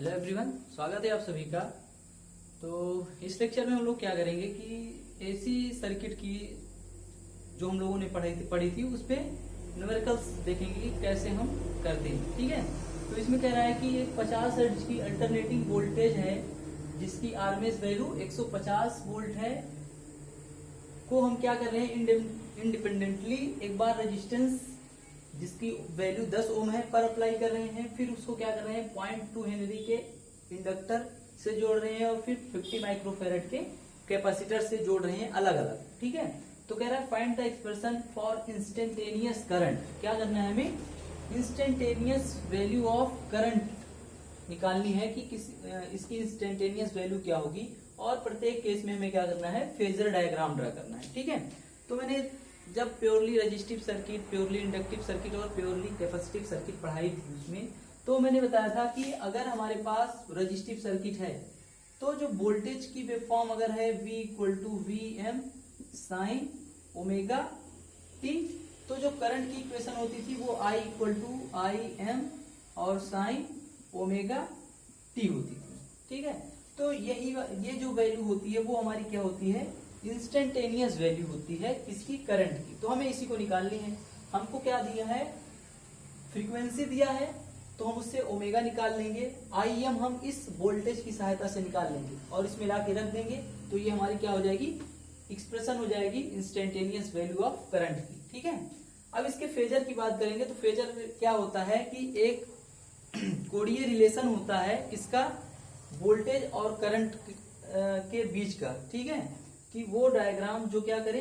Hello everyone, स्वागत है आप सभी का। तो इस लेक्चर में हम लोग क्या करेंगे कि एसी सर्किट की जो हम लोगों ने पढ़ी थी उस पे न्यूमेरिकल्स देखेंगे कि कैसे हम करते हैं। ठीक है, तो इसमें कह रहा है कि एक 50 हर्ट्ज की अल्टरनेटिंग वोल्टेज है जिसकी आरएमएस वैल्यू 150 वोल्ट है, को हम क्या कर रहे हैं इंडिपेंडेंटली एक बार रेजिस्टेंस जिसकी वैल्यू 10 ओम है पर अप्लाई कर रहे हैं, फिर उसको क्या कर रहे हैं 0.2 हेनरी के इंडक्टर से जोड़ रहे हैं और फिर 50 माइक्रोफेरेड के कैपेसिटर से जोड़ रहे हैं अलग अलग। ठीक है, तो कह रहा है find the expression for instantaneous current. क्या करना है हमें, इंस्टेंटेनियस वैल्यू ऑफ करंट निकालनी है कि इसकी इंस्टेंटेनियस वैल्यू क्या होगी, और प्रत्येक केस में हमें क्या करना है फेजर डायग्राम ड्रा करना है। ठीक है, तो मैंने जब purely resistive circuit, purely inductive circuit और प्योरली कैपेसिटिव सर्किट पढ़ाई थी उसमें तो मैंने बताया था कि अगर हमारे पास रेजिस्टिव सर्किट है तो जो वोल्टेज की वेवफॉर्म अगर है V equal to V M sine omega t, तो जो करंट की इक्वेशन होती थी वो I equal to I M और साइन ओमेगा टी होती थी। ठीक है, तो ये जो वैल्यू होती है वो हमारी क्या होती है, इंस्टेंटेनियस वैल्यू होती है किसकी, करंट की। तो हमें इसी को निकालनी है। हमको क्या दिया है, फ्रीक्वेंसी दिया है, तो हम उससे ओमेगा निकाल लेंगे। आई एम हम इस वोल्टेज की सहायता से निकाल लेंगे और इसमें ला के रख देंगे, तो ये हमारी क्या हो जाएगी, एक्सप्रेशन हो जाएगी इंस्टेंटेनियस वैल्यू ऑफ करंट की। ठीक है, अब इसके फेजर की बात करेंगे तो फेजर क्या होता है कि एक कोणीय रिलेशन होता है इसका वोल्टेज और करंट के बीच का। ठीक है, कि वो डायग्राम जो क्या करे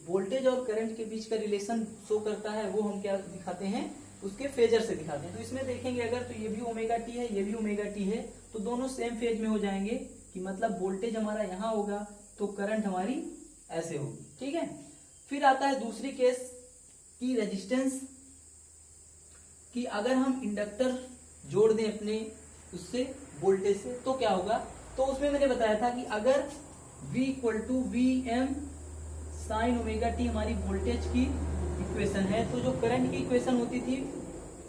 वोल्टेज और करंट के बीच का रिलेशन शो करता है वो हम क्या दिखाते हैं, उसके फेजर से दिखाते हैं। तो इसमें देखेंगे अगर तो ये भी ओमेगा टी है, ये भी ओमेगा टी है, तो दोनों सेम फेज में हो जाएंगे कि मतलब वोल्टेज हमारा यहाँ होगा तो करंट हमारी ऐसे होगी। ठीक है, फिर आता है दूसरी केस की रेजिस्टेंस, कि अगर हम इंडक्टर जोड़ दें अपने उससे वोल्टेज से तो क्या होगा। तो उसमें मैंने बताया था कि अगर V equal to V M sine omega t हमारी वोल्टेज की इक्वेशन है, तो जो करंट की इक्वेशन होती थी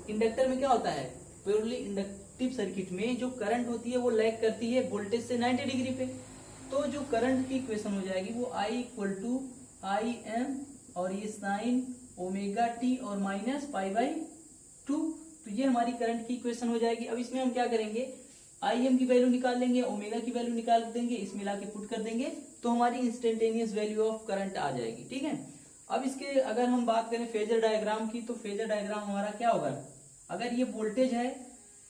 इंडक्टर में क्या होता है, प्योरली इंडक्टिव सर्किट में जो करंट होती है वो लैग करती है वोल्टेज से 90 डिग्री पे। तो जो करंट की इक्वेशन हो जाएगी वो I equal to I M और ये साइन ओमेगा टी और माइनस पाई बाई 2, तो ये हमारी करंट की इक्वेशन हो जाएगी। अब इसमें हम क्या करेंगे, आई एम की वैल्यू निकाल लेंगे, ओमेगा की वैल्यू निकाल देंगे, इसमें लाके पुट कर देंगे, तो हमारी इंस्टेंटेनियस वैल्यू ऑफ करंट आ जाएगी। ठीक है, अब इसके अगर हम बात करें फेजर डायग्राम की, तो फेजर डायग्राम हमारा क्या होगा, अगर ये वोल्टेज है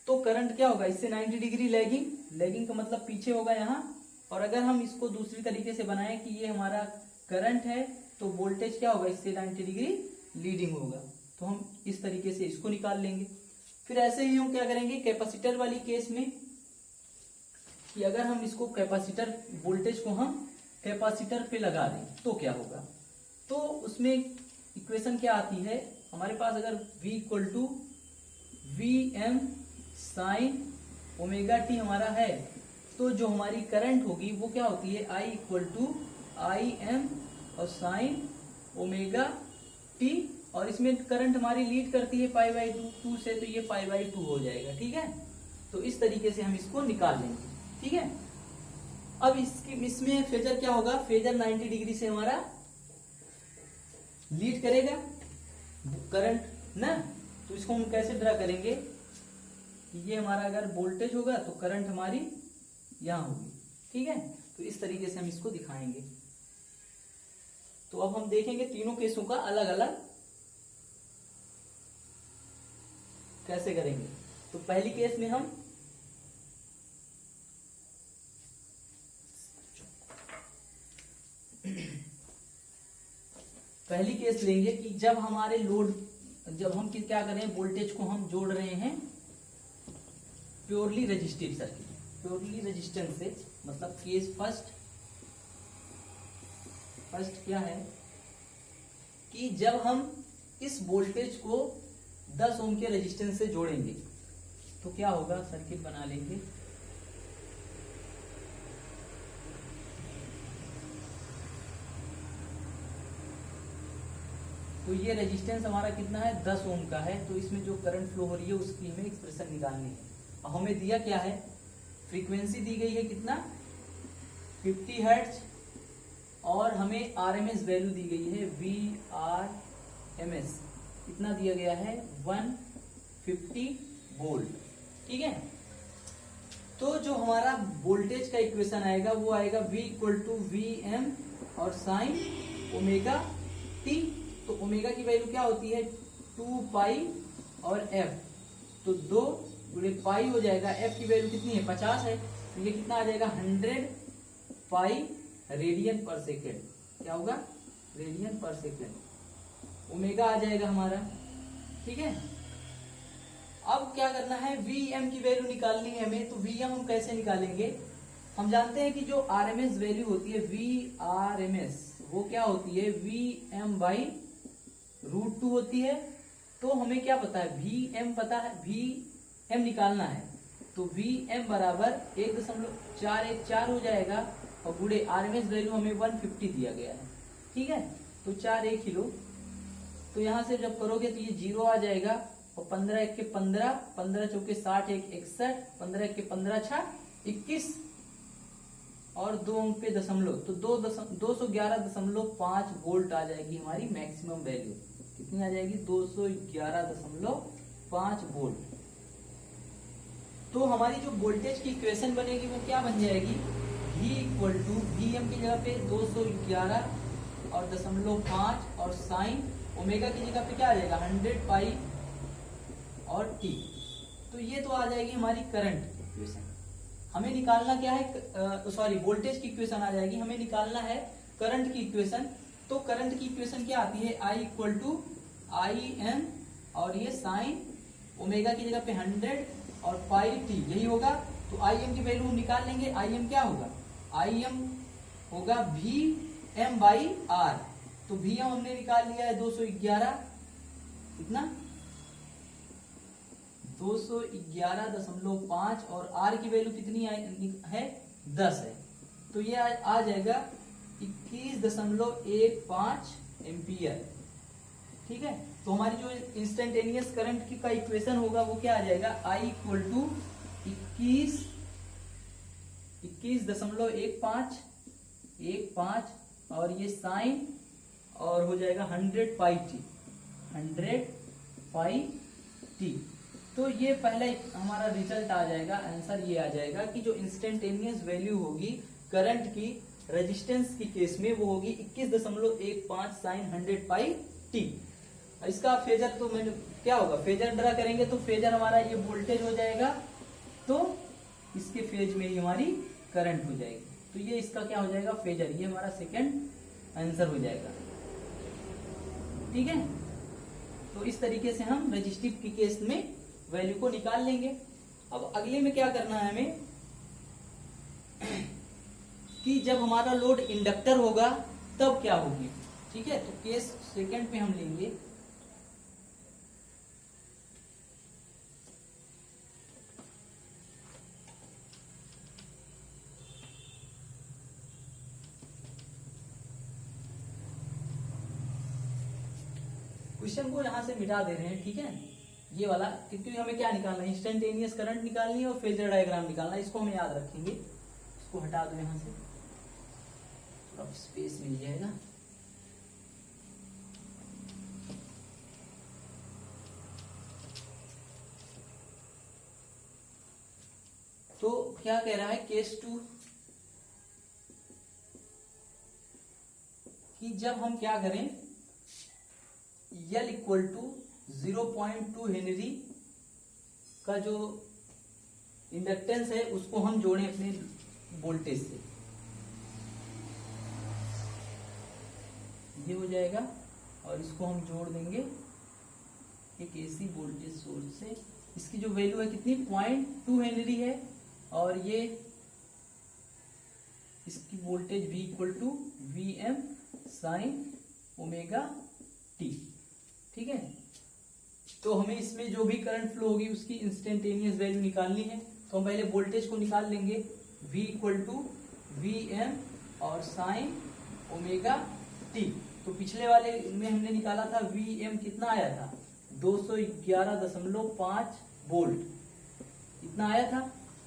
तो करंट क्या होगा, इससे 90 डिग्री लैगिंग, लैगिंग का मतलब पीछे होगा यहाँ। और अगर हम इसको दूसरी तरीके से बनाए कि ये हमारा करंट है तो वोल्टेज क्या होगा, इससे 90 डिग्री लीडिंग होगा, तो हम इस तरीके से इसको निकाल लेंगे। फिर ऐसे ही हम क्या करेंगे कैपेसिटर वाली केस में, कि अगर हम इसको कैपेसिटर वोल्टेज को हम कैपेसिटर पे लगा दें तो क्या होगा। तो उसमें इक्वेशन क्या आती है हमारे पास, अगर V equal to V M sine omega t हमारा है, तो जो हमारी करंट होगी वो क्या होती है I equal to I M और साइन ओमेगा टी, और इसमें करंट हमारी लीड करती है पाई बाई 2 से, तो ये पाई बाई 2 हो जाएगा। ठीक है, तो इस तरीके से हम इसको निकाल लेंगे। ठीक है, अब इसमें फेजर क्या होगा, फेजर 90 डिग्री से हमारा लीड करेगा करंट ना, तो इसको हम कैसे ड्रा करेंगे, ये हमारा अगर वोल्टेज होगा तो करंट हमारी यहां होगी। ठीक है, तो इस तरीके से हम इसको दिखाएंगे। तो अब हम देखेंगे तीनों केसों का अलग अलग कैसे करेंगे। तो पहली केस में हम पहली केस लेंगे कि जब हमारे लोड, जब हम क्या कर रहे हैं वोल्टेज को हम जोड़ रहे हैं purely resistive circuit, purely resistance से, मतलब केस फर्स्ट क्या है कि जब हम इस वोल्टेज को 10 ओम के रेजिस्टेंस से जोड़ेंगे तो क्या होगा, सर्किट बना लेंगे। तो ये रेजिस्टेंस हमारा कितना है, 10 ओम का है, तो इसमें जो करंट फ्लो हो रही है उसकी हमें एक्सप्रेशन निकालनी है। हमें दिया क्या है, फ्रीक्वेंसी दी गई है कितना 50 हर्ट्ज, और हमें आरएमएस वैल्यू दी गई है VRMS, कितना दिया गया है 150 वोल्ट। ठीक है, तो जो हमारा वोल्टेज का इक्वेशन आएगा वो आएगा V इक्वल टू VM और साइन ओमेगा t। तो ओमेगा की वैल्यू क्या होती है 2 पाई और f, तो 2 गुणे पाई हो जाएगा, f की वैल्यू कितनी है 50 है, तो ये कितना आ जाएगा 100 पाई रेडियन पर सेकेंड। क्या होगा रेडियन पर सेकेंड, ओमेगा आ जाएगा हमारा। ठीक है, अब क्या करना है Vm की वैल्यू निकालनी है हमें। तो Vm हम कैसे निकालेंगे, हम जानते हैं कि जो RMS वैल्यू होती है VRMS वो क्या होती है Vm बाई √2 होती है। तो हमें क्या पता है Vm पता है, Vm निकालना है, तो Vm बराबर 1.414 हो जाएगा, और गुणे RMS वैल्यू हमें 150 दिया गया है। ठीक है, तो 4 1 किलो, तो यहां से जब करोगे तो ये 0 आ जाएगा, और 15 1 के 15, 15 चौके 60 1 61, 15 1 के 15 6 21, और 2 अंक पे दशमलव, तो 211.5 वोल्ट आ जाएगी हमारी मैक्सिमम वैल्यू। कितनी आ जाएगी 211.5 वोल्ट। तो हमारी जो वोल्टेज की इक्वेशन बनेगी वो क्या बन जाएगी, V इक्वल टू Vm की जगह पे 211.5 और साइन ओमेगा की जगह पे क्या आ जाएगा 100 पाई और t। तो ये तो आ जाएगी हमारी करंट इक्वेशन। हमें निकालना क्या है, वोल्टेज की इक्वेशन आ जाएगी, हमें निकालना है करंट की इक्वेशन। तो करंट की इक्वेशन क्या आती है, I इक्वल टू IM और ये साइन ओमेगा की जगह पे 100 और पाई t, यही होगा। तो IM की वैल्यू हम निकाल लेंगे। IM क्या होगा, IM होगा Vm बाई R। तो Vm हमने निकाल लिया है 211, कितना 211.5, और R की वैल्यू कितनी है 10 है, तो ये आ जाएगा 21.15 एम्पियर। ठीक है, तो हमारी जो इंस्टेंटेनियस करंट की का इक्वेशन होगा वो क्या आ जाएगा, I इक्वल टू 21.15 और ये साइन और हो जाएगा 100 पाई टी। तो ये पहला हमारा रिजल्ट आ जाएगा, आंसर ये आ जाएगा कि जो इंस्टेंटेनियस वैल्यू होगी करंट की रेजिस्टेंस की केस में वो होगी 21.15 साइन 100 पाई टी। इसका फेजर तो मैंने क्या होगा, फेजर ड्रा करेंगे तो फेजर हमारा ये वोल्टेज हो जाएगा, तो इसके फेज में ही हमारी करंट हो जाएगी। तो ये इसका क्या हो जाएगा फेजर, ये हमारा सेकंड आंसर हो जाएगा। ठीक है, तो इस तरीके से हम रेजिस्टिव की केस में वैल्यू को निकाल लेंगे। अब अगले में क्या करना है हमें कि जब हमारा लोड इंडक्टर होगा तब क्या होगी। ठीक है, तो केस सेकंड पे हम लेंगे। क्वेश्चन को यहां से मिटा दे रहे हैं। ठीक है, ये वाला, क्योंकि हमें क्या निकालना है, इंस्टेंटेनियस करंट निकालनी है और फेजर डायग्राम निकालना है, इसको हम याद रखेंगे। इसको हटा दो यहां से, थोड़ा स्पेस मिल जाएगा। तो क्या कह रहा है केस 2 कि जब हम क्या करें L इक्वल टू 0.2 हेनरी का जो इंडक्टेंस है उसको हम जोड़ें अपने वोल्टेज से, ये हो जाएगा, और इसको हम जोड़ देंगे एक एसी वोल्टेज सोर्स से। इसकी जो वैल्यू है कितनी 0.2 हेनरी है, और ये इसकी voltage V equal to VM sine omega t. ठीक है, तो हमें इसमें जो भी करंट फ्लो होगी उसकी इंस्टेंटेनियस वैल्यू निकालनी है। तो हम पहले वोल्टेज को निकाल लेंगे, V इक्वल टू VM और साइन ओमेगा टी। तो पिछले वाले में हमने निकाला था VM कितना आया था 211.5 वोल्ट। इतना आया था,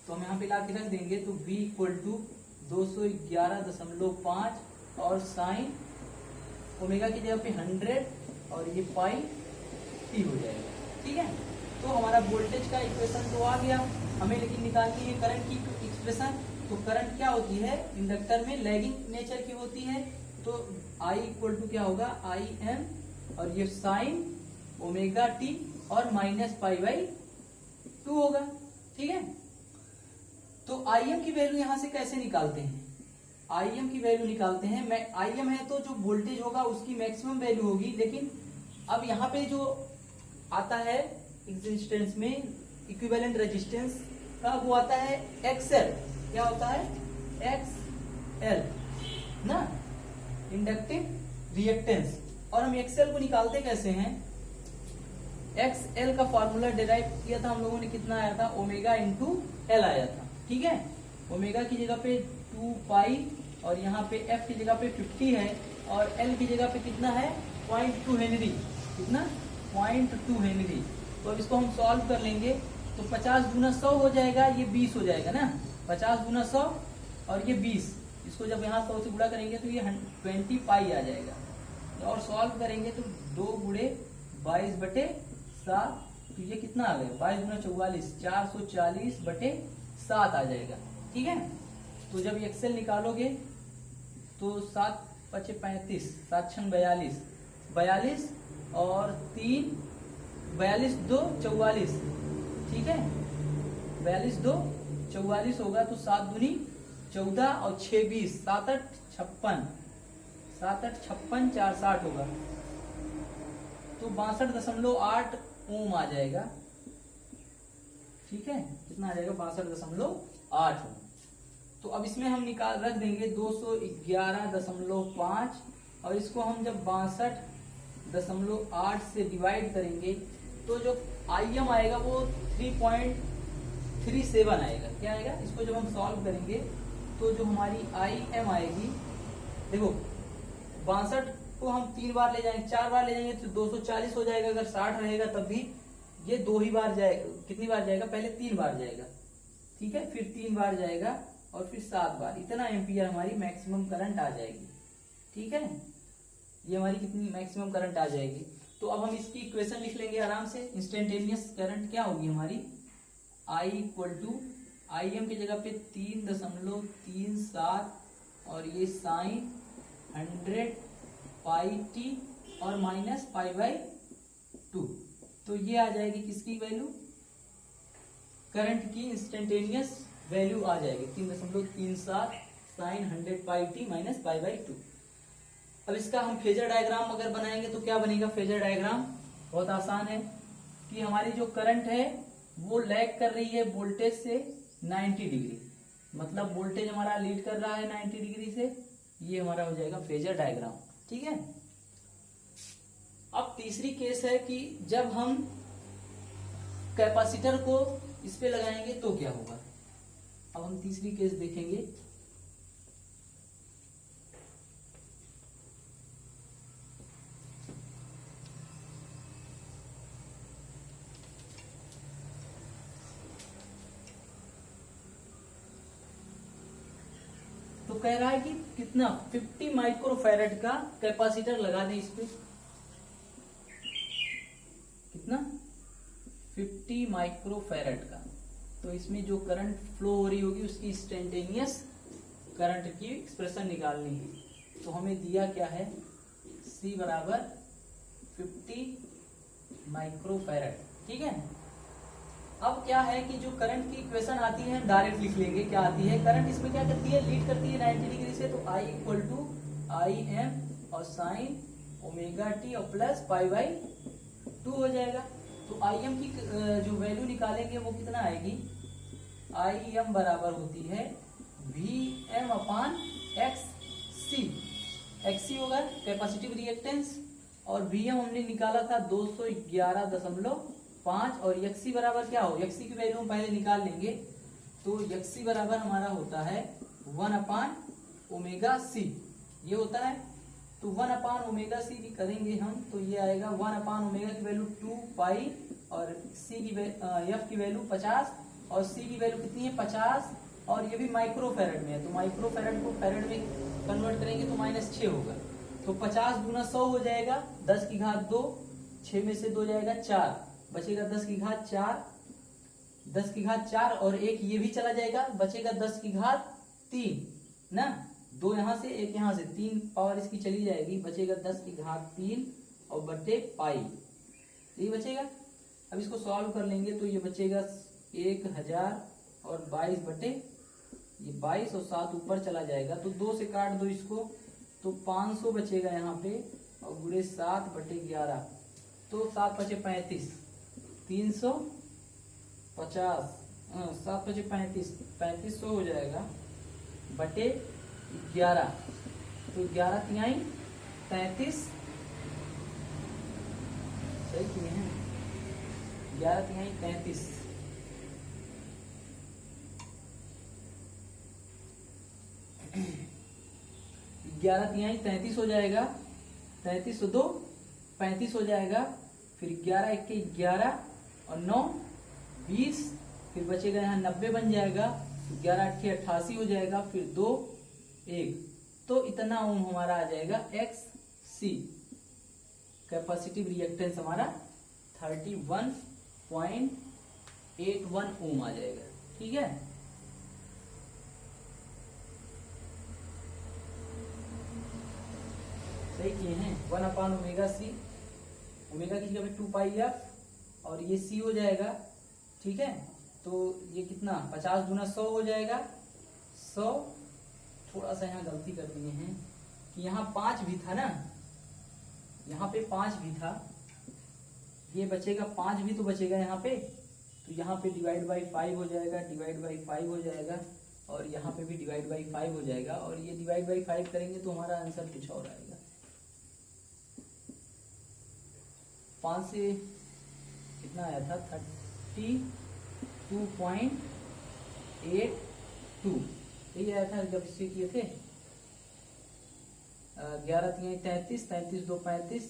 तो हम यहाँ पे ला के रख देंगे, तो v इक्वल टू 211.5 और साइन ओमेगा की जगह पे 100 और ये पाई टी हो जाएगा। ठीक है, तो हमारा वोल्टेज का इक्वेशन तो आ गया, हमें लेकिन निकालनी है करंट की एक्सप्रेशन। तो करंट क्या होती है, इंडक्टर में लैगिंग नेचर की होती है, तो I इक्वल टू क्या होगा, आई एम और ये साइन ओमेगा टी और माइनस पाई बाई 2 होगा। ठीक है, तो आई एम की वैल्यू यहां से कैसे निकालते हैं, आई एम की वैल्यू निकालते हैं, मैं आई एम है तो जो वोल्टेज होगा उसकी मैक्सिमम वैल्यू होगी, लेकिन अब यहाँ पे जो आता है रेजिस्टेंस में इक्विवेलेंट रेजिस्टेंस का वो आता है एक्सएल। क्या होता है, एक्सएल ना, इंडक्टिव रिएक्टेंस। और हम एक्सएल को निकालते कैसे हैं, एक्सएल का फॉर्मूला डिराइव किया था हम लोगों ने, कितना आया था, ओमेगा इंटू एल आया था। ठीक है, ओमेगा की जगह पे 2 पाई और यहाँ पे एफ की जगह पे 50 है और एल की जगह पे कितना है 0.2 हेनरी, कितना 0.2 हेनरी। तो अब इसको हम सॉल्व कर लेंगे, तो 50 गुना 100 हो जाएगा, ये 20 हो जाएगा ना, 50 गुना 100 और ये 20, इसको जब यहाँ 100 से गुणा करेंगे तो ये 20 पाई आ जाएगा। और सॉल्व करेंगे तो 2 गुणे 22/7, तो ये कितना आ गया 22 गुना 44, 440/7 आ जाएगा। ठीक है, तो जब एक्सेल निकालोगे तो 7 × 5 = 35, 7 × 42, 42 और 3 42 2 44। ठीक है, 42 2 44 होगा, तो 7 दूनी 14 और 6 20, 7 8 56, 7 8 56 4 60 होगा, तो 62.8 ओम आ जाएगा। ठीक है, कितना आ जाएगा 62.8 ओम। तो अब इसमें हम निकाल रख देंगे 211.5 और इसको हम जब 62.8 से डिवाइड करेंगे तो जो IM आएगा वो 3.37 आएगा। क्या आएगा, इसको जब हम सॉल्व करेंगे तो जो हमारी IM आएगी, देखो 62 को हम 3 बार ले जाएंगे, 4 बार ले जाएंगे तो 240 हो जाएगा, अगर 60 रहेगा तब भी ये 2 ही बार जाएगा, कितनी बार जाएगा, पहले 3 बार जाएगा। ठीक है, फिर 3 बार जाएगा और फिर 7 बार, इतना एम्पियर हमारी मैक्सिमम करंट आ जाएगी। ठीक है, ये हमारी कितनी मैक्सिमम करंट आ जाएगी। तो अब हम इसकी इक्वेशन लिख लेंगे आराम से। इंस्टेंटेनियस करंट क्या होगी हमारी, I इक्वल टू IM की जगह पे 3.37 और ये साइन 100 पाई टी और माइनस पाई/2, तो ये आ जाएगी किसकी वैल्यू, करंट की इंस्टेंटेनियस वैल्यू आ जाएगी 3.37 साइन 100 पाई टी माइनस पाई/2। अब इसका हम फेजर डायग्राम अगर बनाएंगे तो क्या बनेगा, फेजर डायग्राम बहुत आसान है कि हमारी जो करंट है वो लैग कर रही है वोल्टेज से 90 डिग्री, मतलब वोल्टेज हमारा लीड कर रहा है 90 डिग्री से, ये हमारा हो जाएगा फेजर डायग्राम। ठीक है, अब तीसरी केस है कि जब हम कैपेसिटर को इस पे लगाएंगे तो क्या होगा। अब हम तीसरी केस देखेंगे। तो कह रहा है कि कितना 50 माइक्रोफैरड का कैपेसिटर लगा दें इस पे, कितना 50 माइक्रोफैरड का, तो इसमें जो करंट फ्लो हो रही होगी उसकी इंस्टेंटेनियस करंट की एक्सप्रेशन निकालनी है। तो हमें दिया क्या है, C बराबर 50 माइक्रोफैरड। ठीक है, अब क्या है कि जो करंट की इक्वेशन आती है डायरेक्ट लिख लेंगे। क्या आती है, करंट इसमें क्या करती है, लीड करती है 90 डिग्री से, तो I इक्वल टू IM और साइन ओमेगा टी और प्लस पाई/2 हो जाएगा। तो IM की जो वैल्यू निकालेंगे वो कितना आएगी, IM बराबर होती है VM/XC। XC होगा कैपेसिटिव रिएक्टेंस और VM हमने निकाला था 211.5 और XC बराबर क्या हो, XC की वैल्यू हम पहले निकाल लेंगे। तो XC बराबर हमारा होता है 1/ωc, ये होता है। तो 1/ωc भी करेंगे हम तो ये आएगा 1/ω की वैल्यू 2 पाई और F की वैल्यू 50 और सी की वैल्यू कितनी है 50, और ये भी माइक्रो फैरड में है, तो माइक्रो फैरड को फैरड में कन्वर्ट करेंगे तो -6 होगा। तो 50 गुना 100 हो जाएगा 10 की घात 2, 6 में से 2 जाएगा 4, बचेगा 10 की घात 4, 10 की घात 4, और एक ये भी चला जाएगा, बचेगा 10 की घात 3 ना, 2 यहाँ से 1 यहाँ से, 3 पावर इसकी चली जाएगी, बचेगा 10 की घात 3 और बटे पाई, यही बचेगा। अब इसको सॉल्व कर लेंगे तो ये बचेगा 1022 बटे ये 22 और 7 ऊपर चला जाएगा, तो 2 से काट दो इसको, तो 500 बचेगा यहाँ पे, और गुणे 7 बटे 11, तो 7 बचे 35, 350, 7 बचे 35, 3500 हो जाएगा बटे 11, तो 11 तिहाई 33, सही किए हैं, 11 तिहाई 33, 11 तिहाई 33 हो जाएगा, 33 2 35 हो जाएगा, फिर 11 1 11 और 9 20, फिर बचेगा यहाँ 90 बन जाएगा, 11 8 88 हो जाएगा, फिर 2 1, तो इतना ओम हमारा आ जाएगा XC, कैपेसिटिव रिएक्टेंस हमारा 31.81 ओम आ जाएगा। ठीक है, सही किए हैं। 1/ओमेगा C, ओमेगा की जगह 2πf, और ये C हो जाएगा। ठीक है, तो ये कितना 50 गुना 100 हो जाएगा, 100, थोड़ा सा यहाँ गलती कर दिए हैं कि यहाँ 5 भी था ना, यहाँ पे 5 भी था, ये बचेगा 5 भी तो बचेगा यहाँ पे, तो यहाँ पे डिवाइड बाई 5 हो जाएगा, डिवाइड बाई 5 हो जाएगा, और यहाँ पे भी डिवाइड बाई 5 हो जाएगा, और ये डिवाइड बाई 5 करेंगे तो हमारा आंसर कुछ और आएगा। 5 से कितना आया था 32.82, यही आया था जब इससे किए थे। 11 3 33, 33 2 35,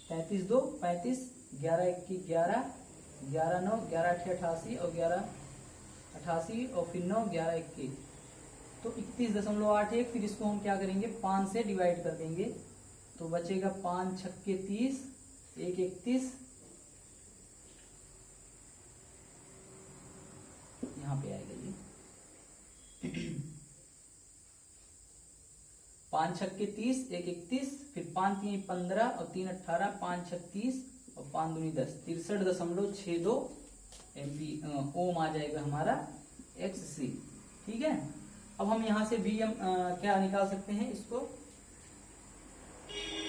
33 2 35, 11 1 11, 11 9 11 8 88 और 11 88 और फिर 9 11 1, तो 31.81। फिर इसको हम क्या करेंगे 5 से डिवाइड कर देंगे, तो बचेगा 5 छक्के 30, 1 31, यहाँ पे आएगा ये 5 छक्के 30, 1 31, फिर 5 3 15 और 3 18, 5 6 30 और 5 दूनी 10, 63.62 ओम आ जाएगा हमारा XC। ठीक है, अब हम यहाँ से भी हम क्या निकाल सकते हैं, इसको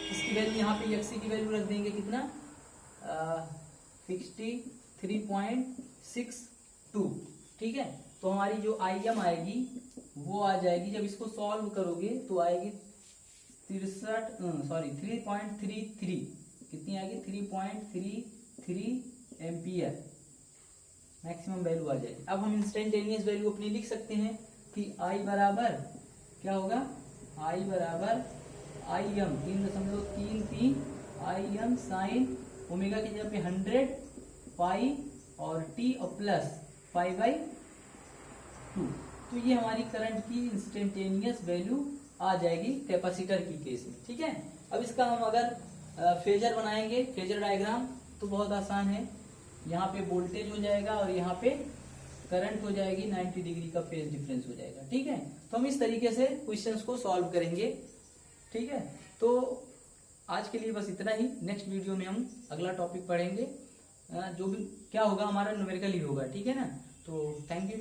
इसकी वैल्यू यहाँ पे XC की वैल्यू रख देंगे कितना 63.62। ठीक है, तो हमारी जो IM आएगी वो आ जाएगी, जब इसको सॉल्व करोगे तो आएगी 3.33, कितनी आएगी 3.33 एम्पियर मैक्सिमम वैल्यू आ जाएगी। अब हम इंस्टेंटेनियस वैल्यू अपनी लिख सकते हैं कि I बराबर क्या होगा, I बराबर IM 3.33 IM साइन ओमेगा की जगह पे 100 पाई और T और प्लस π/2, तो ये हमारी करंट की इंस्टेंटेनियस वैल्यू आ जाएगी कैपेसिटर की केस में। ठीक है, अब इसका हम अगर फेजर बनाएंगे, फेजर डायग्राम, तो बहुत आसान है। यहाँ पे वोल्टेज हो जाएगा और यहाँ पे करंट हो जाएगी, 90 डिग्री का फेज डिफरेंस हो जाएगा। ठीक है, तो हम इस तरीके से क्वेश्चंस को सॉल्व करेंगे। ठीक है, तो आज के लिए बस इतना ही। नेक्स्ट वीडियो में हम अगला टॉपिक पढ़ेंगे, जो भी क्या होगा हमारा न्यूमेरिकल ही होगा। ठीक है ना, तो थैंक यू।